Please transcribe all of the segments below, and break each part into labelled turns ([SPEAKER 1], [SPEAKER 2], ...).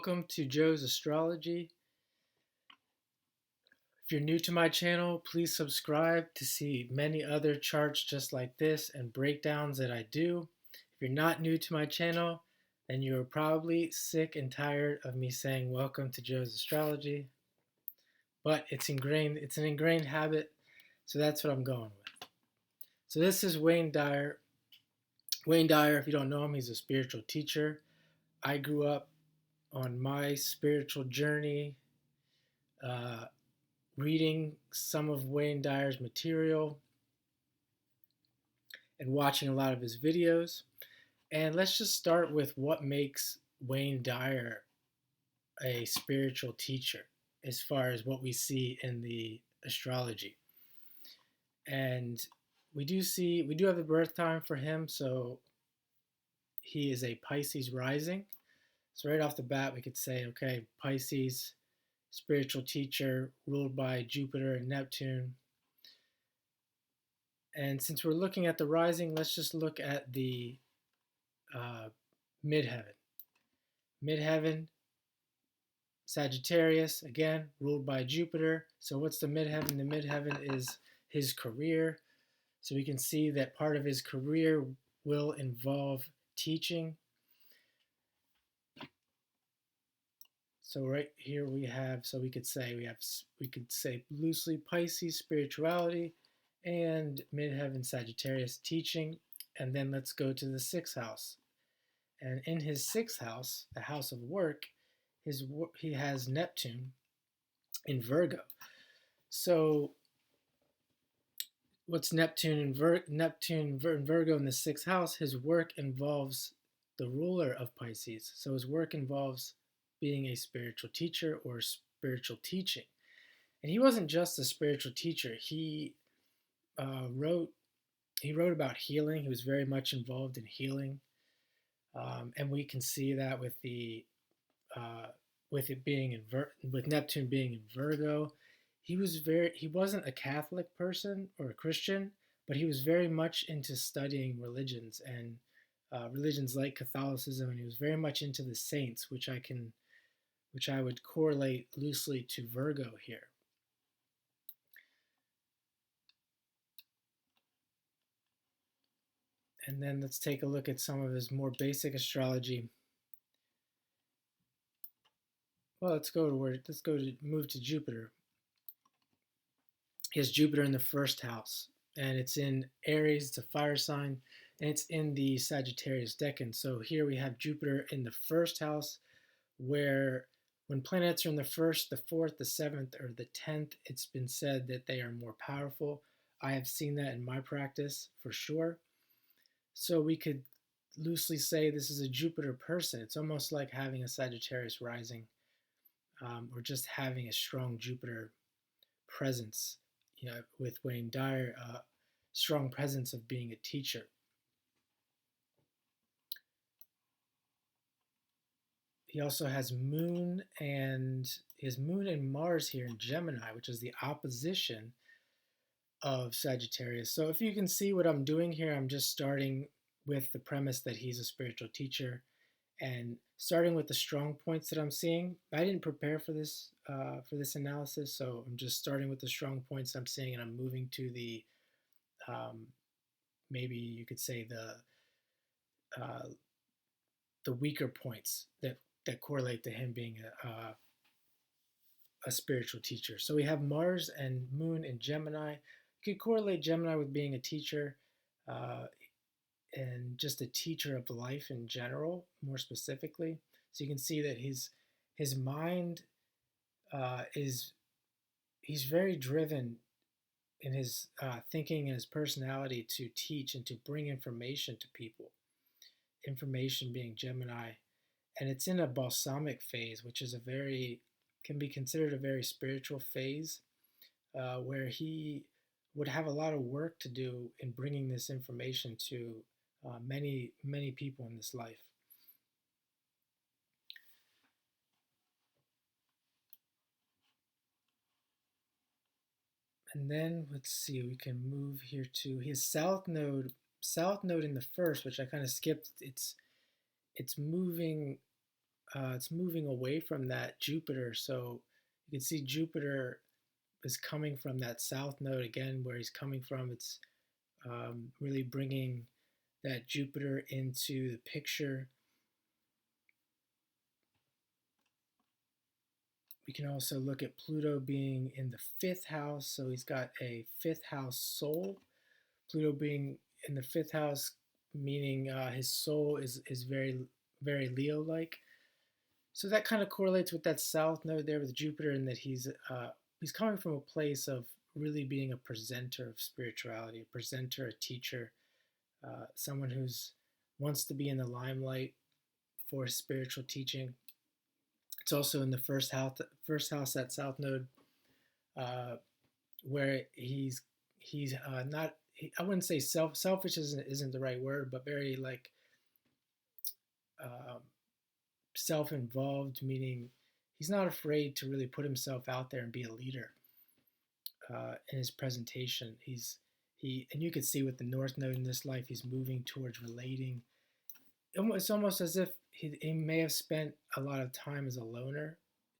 [SPEAKER 1] Welcome to Joe's Astrology. If you're new to my channel, please subscribe to see many other charts just like this and breakdowns that I do. If you're not new to my channel, then you're probably sick and tired of me saying welcome to Joe's Astrology. But it's an ingrained habit, so that's what I'm going with. So this is Wayne Dyer. Wayne Dyer, if you don't know him, he's a spiritual teacher. I grew up on my spiritual journey uh, reading some of Wayne Dyer's material and watching a lot of his videos. And let's just start with what makes Wayne Dyer a spiritual teacher as far as what we see in the astrology. And we do have the birth time for him, so he is a Pisces rising. So right off the bat, we could say, okay, Pisces, spiritual teacher, ruled by Jupiter and Neptune. And since we're looking at the rising, let's just look at the midheaven. Midheaven, Sagittarius, again, ruled by Jupiter. So what's the midheaven? The midheaven is his career. So we can see that part of his career will involve teaching. So right here we have, so we could say loosely Pisces, spirituality, and midheaven Sagittarius, teaching. And then let's go to the sixth house. And in his sixth house, the house of work, he has Neptune in Virgo. So what's Neptune in Virgo in the sixth house? His work involves the ruler of Pisces. So his work involves being a spiritual teacher or spiritual teaching. And he wasn't just a spiritual teacher. He wrote about healing. He was very much involved in healing, and we can see that with with Neptune being in Virgo. He wasn't a Catholic person or a Christian, but he was very much into studying religions and religions like Catholicism, and he was very much into the saints, which I would correlate loosely to Virgo here. And then let's take a look at some of his more basic astrology. Well, move to Jupiter. He has Jupiter in the first house, and it's in Aries, it's a fire sign, and it's in the Sagittarius decan. So here we have Jupiter in the first house, where when planets are in the first, the fourth, the seventh, or the 10th, it's been said that they are more powerful. I have seen that in my practice for sure. So we could loosely say this is a Jupiter person. It's almost like having a Sagittarius rising, or just having a strong Jupiter presence. With Wayne Dyer, strong presence of being a teacher. He also has Moon and Mars here in Gemini, which is the opposition of Sagittarius. So if you can see what I'm doing here, I'm just starting with the premise that he's a spiritual teacher and starting with the strong points that I'm seeing. I didn't prepare for this analysis, so I'm just starting with the strong points I'm seeing, and I'm moving to the maybe you could say the weaker points that correlate to him being a spiritual teacher. So we have Mars and Moon in Gemini. You could correlate Gemini with being a teacher, and just a teacher of life in general, more specifically. So you can see that his mind he's very driven in his thinking and his personality to teach and to bring information to people. Information being Gemini, and it's in a balsamic phase, which is can be considered a very spiritual phase, where he would have a lot of work to do in bringing this information to many people in this life. And then let's see, we can move here to his south node in the first, which I kind of skipped. It's moving it's moving away from that Jupiter. So you can see Jupiter is coming from that south node again, where he's coming from. It's really bringing that Jupiter into the picture. We can also look at Pluto being in the fifth house. So he's got a fifth house soul. Pluto being in the fifth house, meaning his soul is very Leo like. So that kind of correlates with that south node there with Jupiter, in that he's coming from a place of really being a presenter of spirituality, a presenter, a teacher, someone who's wants to be in the limelight for spiritual teaching. It's also in the first house, that south node, uh, where he's not. I wouldn't say selfish isn't the right word, but very like um, self-involved, meaning he's not afraid to really put himself out there and be a leader in his presentation. And you could see with the North Node in this life, he's moving towards relating. It's almost as if he may have spent a lot of time as a loner,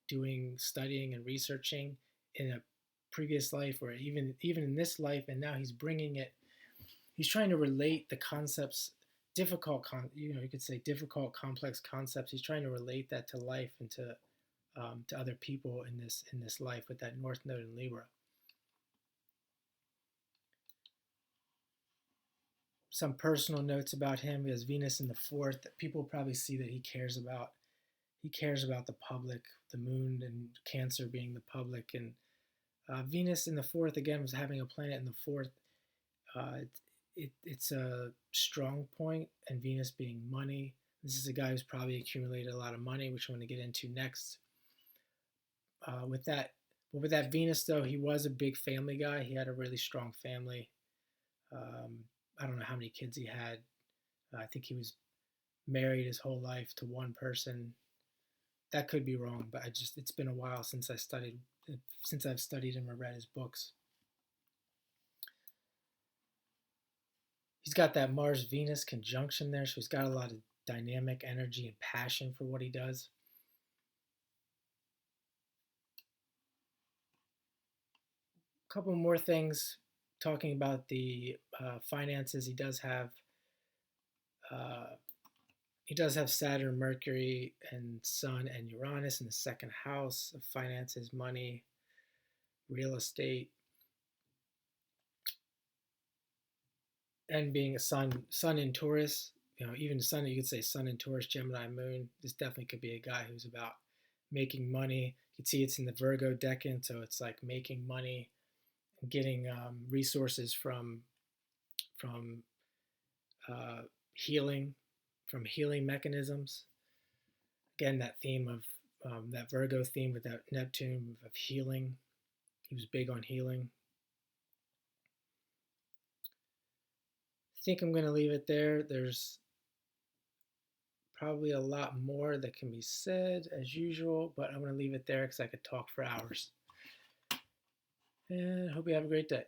[SPEAKER 1] doing studying and researching in a previous life, or even in this life, and now he's bringing it. He's trying to relate the concepts, you could say difficult, complex concepts. He's trying to relate that to life and to other people in this life with that North Node in Libra. Some personal notes about him: he has Venus in the fourth. People probably see that he cares about the public, the moon and Cancer being the public, and Venus in the fourth again was having a planet in the fourth. It's a strong point, and Venus being money. This is a guy who's probably accumulated a lot of money, which I'm going to get into next. With that Venus though, he was a big family guy. He had a really strong family. I don't know how many kids he had. I think he was married his whole life to one person. That could be wrong, but it's been a while since I've studied him or read his books. He's got that Mars Venus conjunction there, so he's got a lot of dynamic energy and passion for what he does. A couple more things talking about the finances. He does have Saturn, Mercury, and Sun and Uranus in the second house of finances, money, real estate, and being a sun in Taurus. Even Sun, you could say Sun in Taurus, Gemini moon. This definitely could be a guy who's about making money. You can see it's in the Virgo decan, so it's like making money, getting resources from uh, healing, from healing mechanisms. Again, that theme of that Virgo theme with that Neptune of healing. He was big on healing. I think I'm going to leave it there. There's probably a lot more that can be said as usual, but I'm going to leave it there because I could talk for hours. And I hope you have a great day.